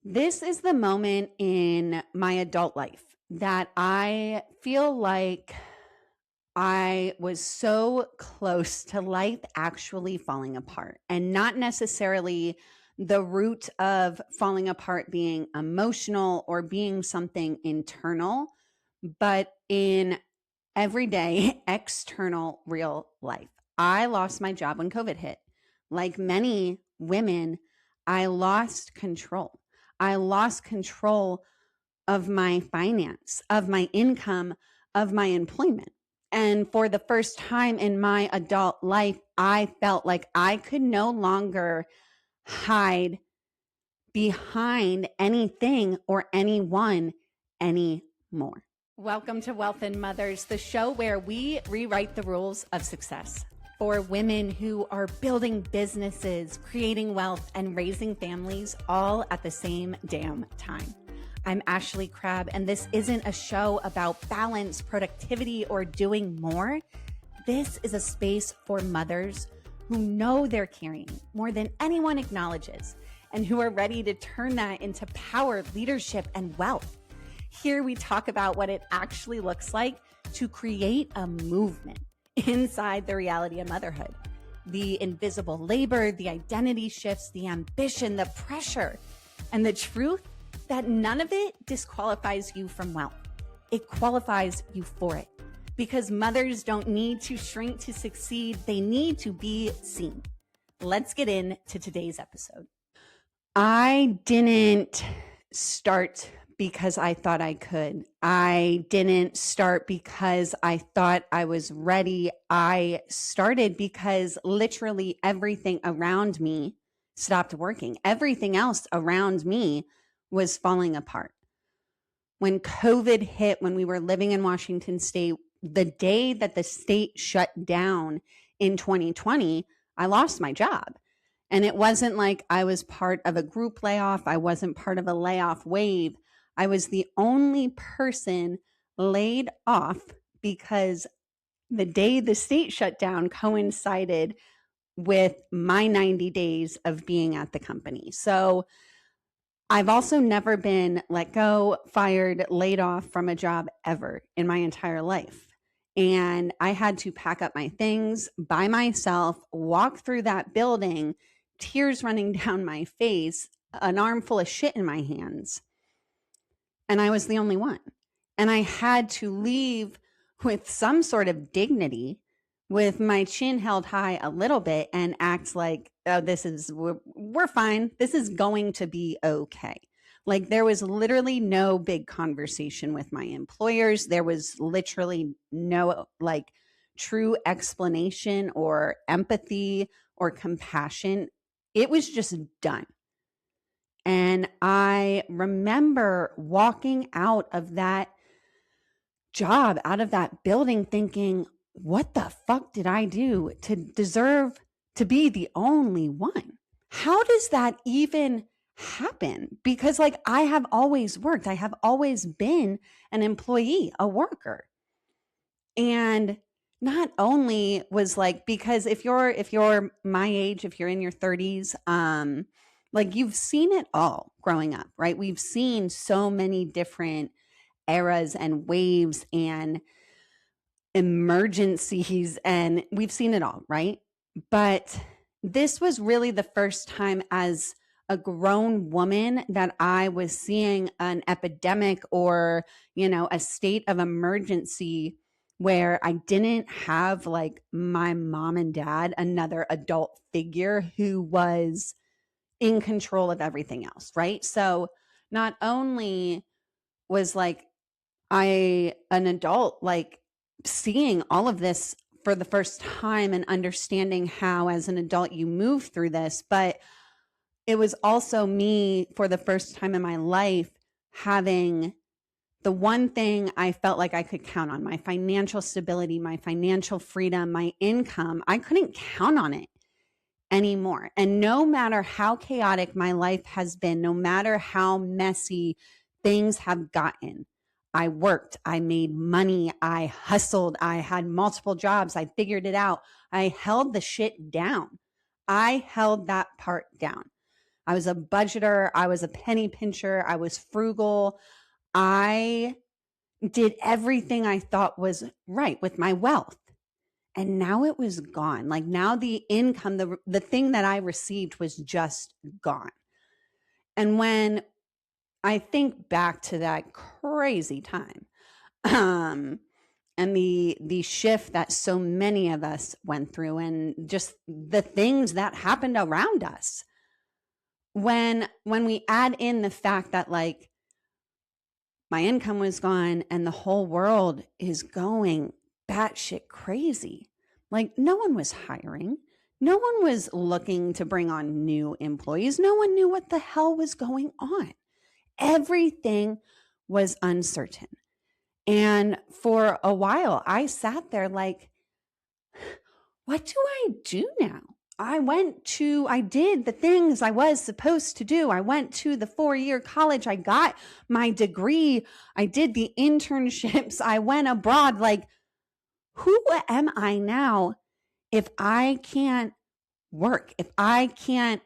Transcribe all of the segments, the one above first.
This is the moment in my adult life that I feel like I was so close to life actually falling apart, and not necessarily the root of falling apart being emotional or being something internal, but in everyday external real life. I lost my job when COVID hit. Like many women, I lost control. I lost control of my finance, of my income, of my employment. And for the first time in my adult life, I felt like I could no longer hide behind anything or anyone anymore. Welcome to Wealth and Mothers, the show where we rewrite the rules of success for women who are building businesses, creating wealth, and raising families all at the same damn time. I'm Ashley Crabb, and this isn't a show about balance, productivity, or doing more. This is a space for mothers who know they're carrying more than anyone acknowledges and who are ready to turn that into power, leadership, and wealth. Here we talk about what it actually looks like to create a movement inside the reality of motherhood. The invisible labor, the identity shifts, the ambition, the pressure, and the truth that none of it disqualifies you from wealth. It qualifies you for it. Because mothers don't need to shrink to succeed, they need to be seen. Let's get into today's episode. I didn't start because I thought I could. I didn't start because I thought I was ready. I started because literally everything around me stopped working. Everything else around me was falling apart. When COVID hit, when we were living in Washington State, the day that the state shut down in 2020, I lost my job. And it wasn't like I was part of a group layoff. I wasn't part of a layoff wave. I was the only person laid off because the day the state shut down coincided with my 90 days of being at the company. So I've also never been let go, fired, laid off from a job ever in my entire life. And I had to pack up my things by myself, walk through that building, tears running down my face, an armful of shit in my hands. And I was the only one. And I had to leave with some sort of dignity, with my chin held high a little bit, and act like, oh, we're fine. This is going to be okay. Like, there was literally no big conversation with my employers. There was literally no true explanation or empathy or compassion. It was just done. And I remember walking out of that job, out of that building, thinking, what the fuck did I do to deserve to be the only one? How does that even happen? Because I have always worked. I have always been an employee, a worker. And not only was because if you're my age, if you're in your 30s, you've seen it all growing up, right? We've seen so many different eras and waves and emergencies, and we've seen it all, right? But this was really the first time as a grown woman that I was seeing an epidemic or, a state of emergency where I didn't have my mom and dad, another adult figure who was in control of everything else, right? So not only was I an adult, seeing all of this for the first time and understanding how as an adult you move through this, but it was also me for the first time in my life having the one thing I felt like I could count on, my financial stability, my financial freedom, my income. I couldn't count on it anymore. And no matter how chaotic my life has been, no matter how messy things have gotten, I worked, I made money, I hustled, I had multiple jobs, I figured it out. I held the shit down. I held that part down. I was a budgeter. I was a penny pincher. I was frugal. I did everything I thought was right with my wealth. And now it was gone. Like now the income, the thing that I received was just gone. And when I think back to that crazy time, and the shift that so many of us went through, and just the things that happened around us, when we add in the fact that like my income was gone and the whole world is going batshit crazy. Like no one was hiring. No one was looking to bring on new employees. No one knew what the hell was going on. Everything was uncertain. And for a while, I sat there like, what do I do now? I did the things I was supposed to do. I went to the 4-year college. I got my degree. I did the internships. I went abroad. Like, who am I now if I can't work, if I can't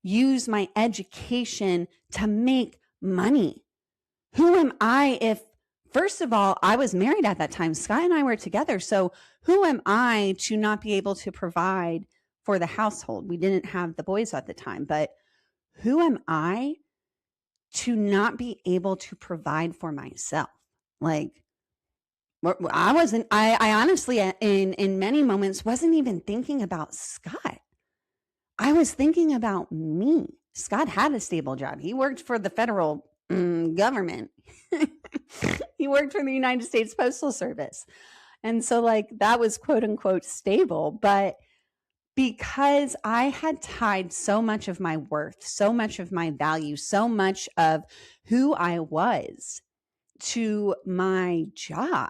use my education to make money? Who am I if, first of all, I was married at that time. Sky and I were together. So who am I to not be able to provide for the household? We didn't have the boys at the time, but who am I to not be able to provide for myself? Like, I honestly, in many moments, wasn't even thinking about Scott. I was thinking about me. Scott had a stable job. He worked for the federal government. He worked for the United States Postal Service. And so like that was quote unquote stable. But because I had tied so much of my worth, so much of my value, so much of who I was to my job,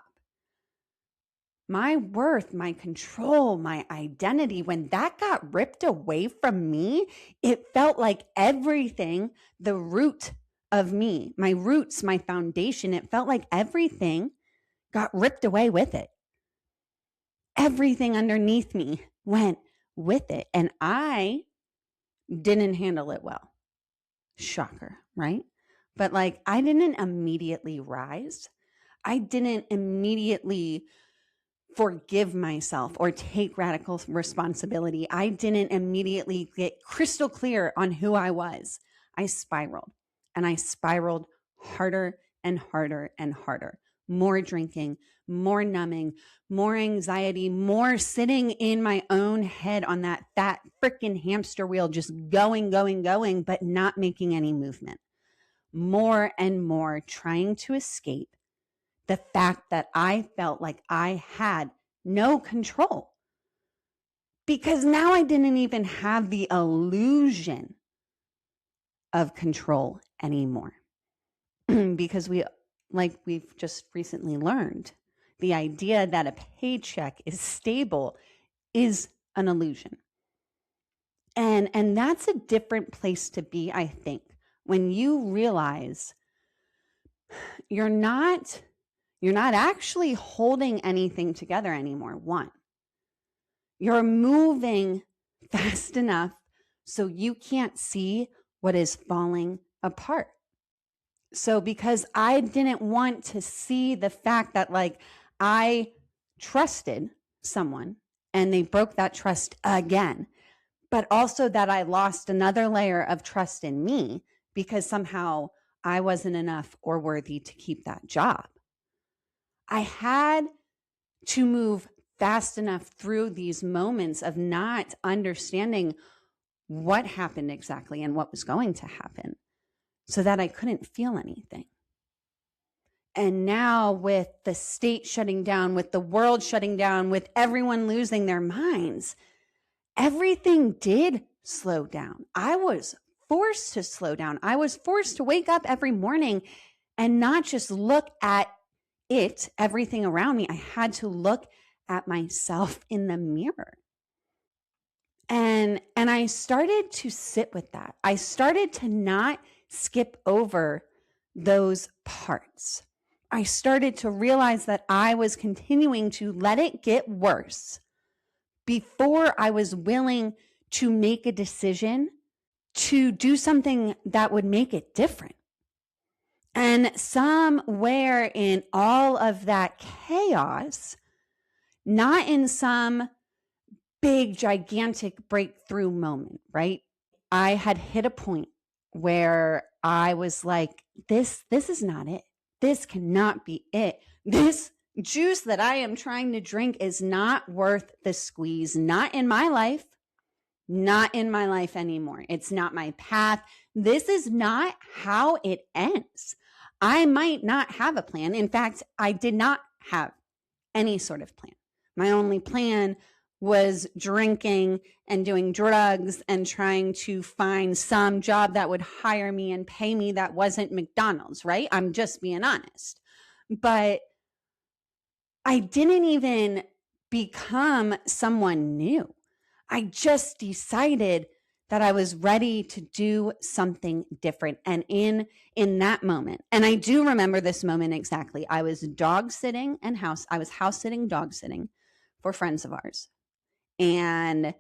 my worth, my control, my identity, when that got ripped away from me, it felt like everything, the root of me, my roots, my foundation, it felt like everything got ripped away with it. Everything underneath me went with it. And I didn't handle it well. Shocker, right? But like, I didn't immediately rise. I didn't immediately forgive myself or take radical responsibility. I didn't immediately get crystal clear on who I was. I spiraled, and I spiraled harder and harder and harder. More drinking, more numbing, more anxiety, more sitting in my own head on that fat freaking hamster wheel, just going, but not making any movement. More and more trying to escape the fact that I felt like I had no control, because now I didn't even have the illusion of control anymore. Because we've just recently learned, the idea that a paycheck is stable is an illusion. And that's a different place to be, I think, when you realize you're not actually holding anything together anymore. One, you're moving fast enough so you can't see what is falling apart. So because I didn't want to see the fact that like I trusted someone and they broke that trust again, but also that I lost another layer of trust in me because somehow I wasn't enough or worthy to keep that job. I had to move fast enough through these moments of not understanding what happened exactly and what was going to happen so that I couldn't feel anything. And now with the state shutting down, with the world shutting down, with everyone losing their minds, everything did slow down. I was forced to slow down. I was forced to wake up every morning and not just look at everything around me. I had to look at myself in the mirror. And I started to sit with that. I started to not skip over those parts. I started to realize that I was continuing to let it get worse before I was willing to make a decision to do something that would make it different. And somewhere in all of that chaos, not in some big, gigantic breakthrough moment, right? I had hit a point where I was like, this is not it. This cannot be it. This juice that I am trying to drink is not worth the squeeze, not in my life, not in my life anymore. It's not my path. This is not how it ends. I might not have a plan. In fact, I did not have any sort of plan. My only plan was drinking and doing drugs and trying to find some job that would hire me and pay me that wasn't McDonald's, right? I'm just being honest. But I didn't even become someone new. I just decided that I was ready to do something different. And in that moment, and I do remember this moment exactly. I was house sitting, dog sitting for friends of ours. And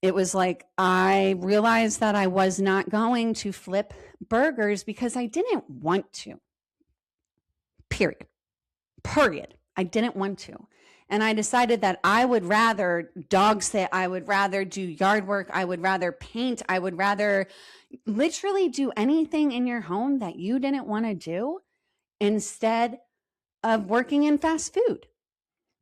it was like, I realized that I was not going to flip burgers because I didn't want to. Period. I didn't want to. And I decided that I would rather dog sit. I would rather do yard work. I would rather paint. I would rather literally do anything in your home that you didn't want to do instead of working in fast food.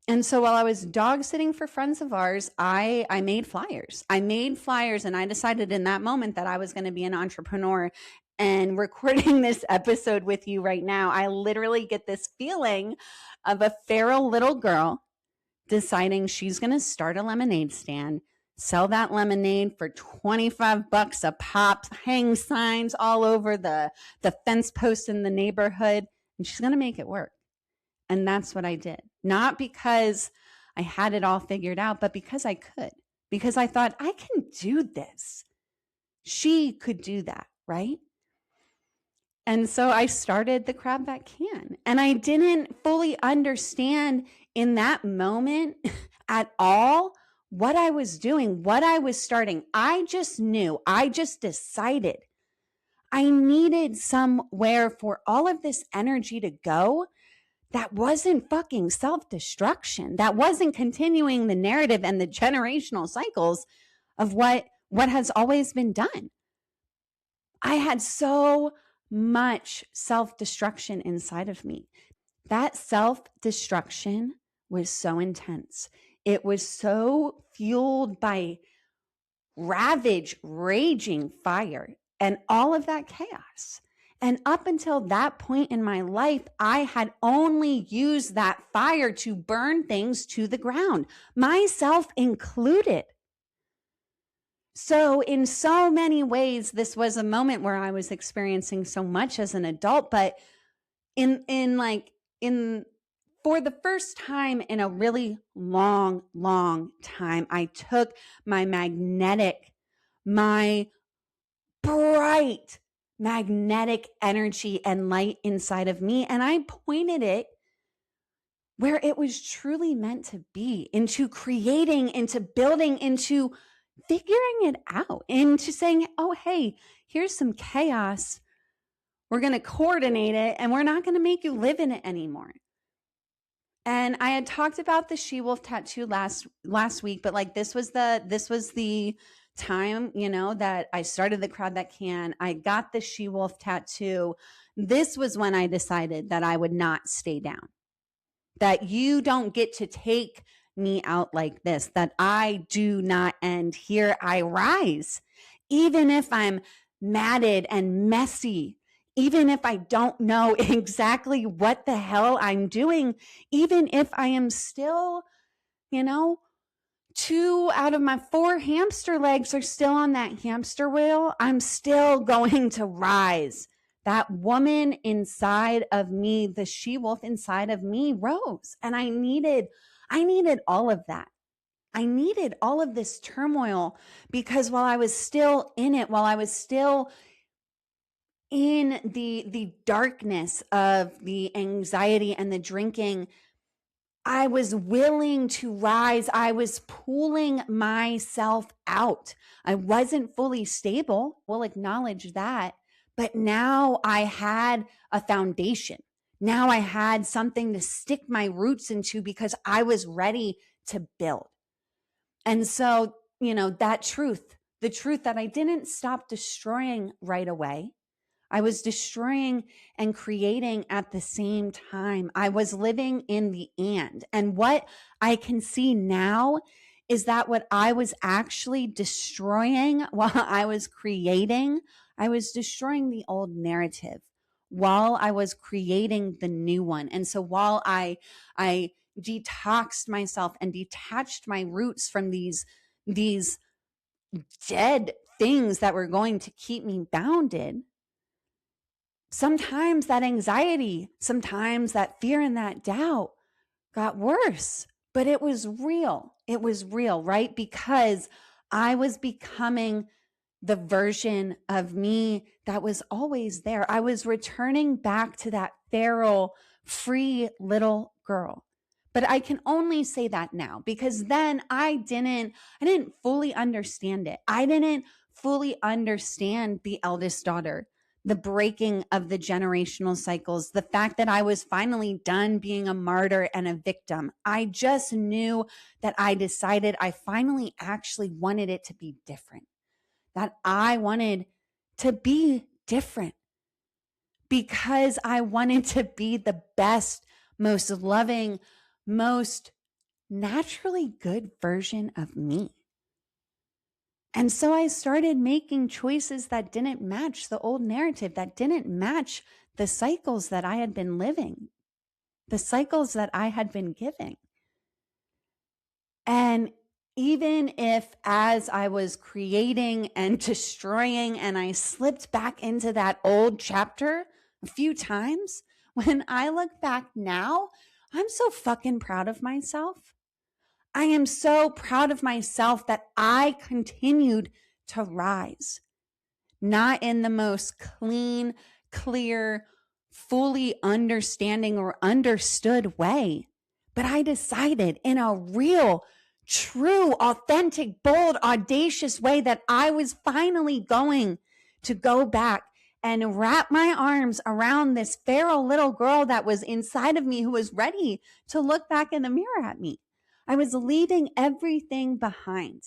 And so while I was dog sitting for friends of ours, I made flyers. And I decided in that moment that I was going to be an entrepreneur. And recording this episode with you right now, I literally get this feeling of a feral little girl deciding she's going to start a lemonade stand, sell that lemonade for $25 a pop, hang signs all over the fence posts in the neighborhood, and she's going to make it work. And that's what I did. Not because I had it all figured out, but because I could. Because I thought, I can do this. She could do that, right? And so I started the Crab That Can. And I didn't fully understand in that moment at all what I was doing, what I was starting. I just knew, I just decided I needed somewhere for all of this energy to go that wasn't fucking self-destruction, that wasn't continuing the narrative and the generational cycles of what has always been done. I had so much self-destruction inside of me. That self-destruction was so intense. It was so fueled by raging fire and all of that chaos. And up until that point in my life, I had only used that fire to burn things to the ground, myself included. So in so many ways, this was a moment where I was experiencing so much as an adult, but for the first time in a really long time, I took my bright magnetic energy and light inside of me, and I pointed it where it was truly meant to be, into creating, into building, into figuring it out, into saying, oh, hey, here's some chaos. We're going to coordinate it, and we're not going to make you live in it anymore. And I had talked about the she-wolf tattoo last week, but like this was the time, that I started the Crowd That Can. I got the she-wolf tattoo. This was when I decided that I would not stay down, that you don't get to take me out like this, that I do not end here. I rise, even if I'm matted and messy, even if I don't know exactly what the hell I'm doing, even if I am still, 2 out of my 4 hamster legs are still on that hamster wheel, I'm still going to rise. That woman inside of me, the she-wolf inside of me, rose. And I needed all of that. I needed all of this turmoil, because while I was still in it, while I was still in the darkness of the anxiety and the drinking, I was willing to rise. I was pulling myself out. I wasn't fully stable. We'll acknowledge that. But now I had a foundation. Now I had something to stick my roots into because I was ready to build. And so, that truth, the truth that I didn't stop destroying right away. I was destroying and creating at the same time. I was living in the and. And what I can see now is that what I was actually destroying while I was creating, I was destroying the old narrative while I was creating the new one. And so while I detoxed myself and detached my roots from these dead things that were going to keep me bounded, sometimes that anxiety, sometimes that fear and that doubt got worse, but it was real. It was real, right? Because I was becoming the version of me that was always there. I was returning back to that feral, free little girl. But I can only say that now because then I didn't fully understand it. I didn't fully understand the eldest daughter, the breaking of the generational cycles, the fact that I was finally done being a martyr and a victim. I just knew that I decided I finally actually wanted it to be different, that I wanted to be different because I wanted to be the best, most loving, most naturally good version of me. And so I started making choices that didn't match the old narrative, that didn't match the cycles that I had been living, the cycles that I had been giving. And even if as I was creating and destroying and I slipped back into that old chapter a few times, when I look back now, I'm so fucking proud of myself. I am so proud of myself that I continued to rise, not in the most clean, clear, fully understanding or understood way, but I decided in a real, true, authentic, bold, audacious way that I was finally going to go back and wrap my arms around this feral little girl that was inside of me who was ready to look back in the mirror at me. I was leaving everything behind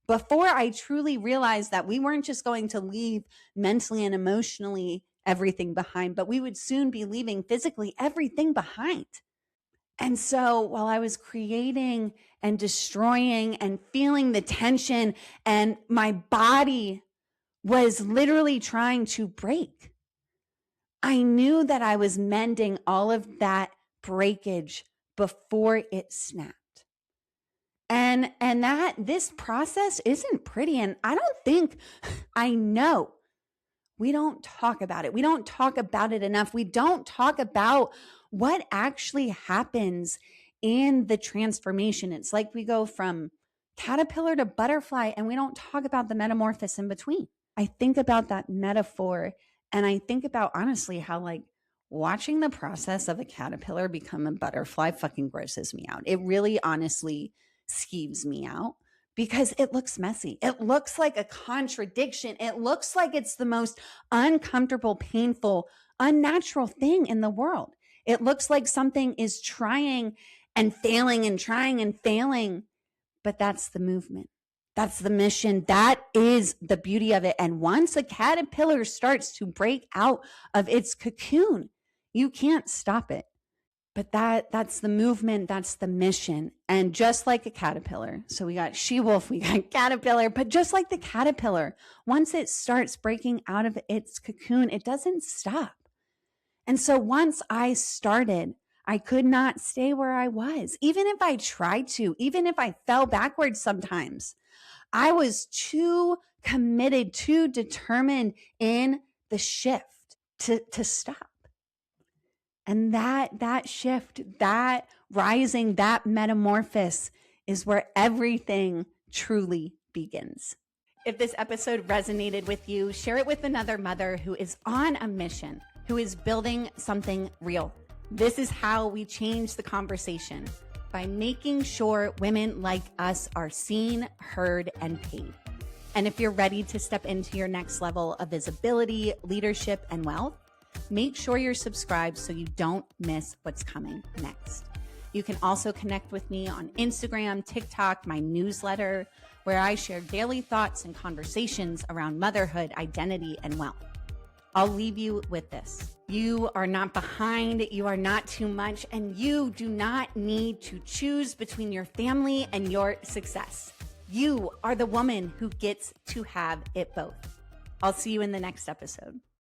before I truly realized that we weren't just going to leave mentally and emotionally everything behind, but we would soon be leaving physically everything behind. And so while I was creating and destroying and feeling the tension and my body was literally trying to break, I knew that I was mending all of that breakage before it snapped. And that this process isn't pretty. And I know we don't talk about it. We don't talk about it enough. We don't talk about what actually happens in the transformation. It's like we go from caterpillar to butterfly and we don't talk about the metamorphosis in between. I think about that metaphor and I think about honestly how watching the process of a caterpillar become a butterfly fucking grosses me out. It really honestly skeeves me out because it looks messy. It looks like a contradiction. It looks like it's the most uncomfortable, painful, unnatural thing in the world. It looks like something is trying and failing and trying and failing, but that's the movement. That's the mission. That is the beauty of it. And once a caterpillar starts to break out of its cocoon, you can't stop it. But that's the movement, that's the mission. And just like a caterpillar, so we got she-wolf, we got caterpillar, but just like the caterpillar, once it starts breaking out of its cocoon, it doesn't stop. And so once I started, I could not stay where I was. Even if I tried to, even if I fell backwards sometimes, I was too committed, too determined in the shift to stop. And that shift, that rising, that metamorphosis is where everything truly begins. If this episode resonated with you, share it with another mother who is on a mission, who is building something real. This is how we change the conversation. by making sure women like us are seen, heard, and paid. And if you're ready to step into your next level of visibility, leadership, and wealth, make sure you're subscribed so you don't miss what's coming next. You can also connect with me on Instagram, TikTok, my newsletter, where I share daily thoughts and conversations around motherhood, identity, and wealth. I'll leave you with this. You are not behind, you are not too much, and you do not need to choose between your family and your success. You are the woman who gets to have it both. I'll see you in the next episode.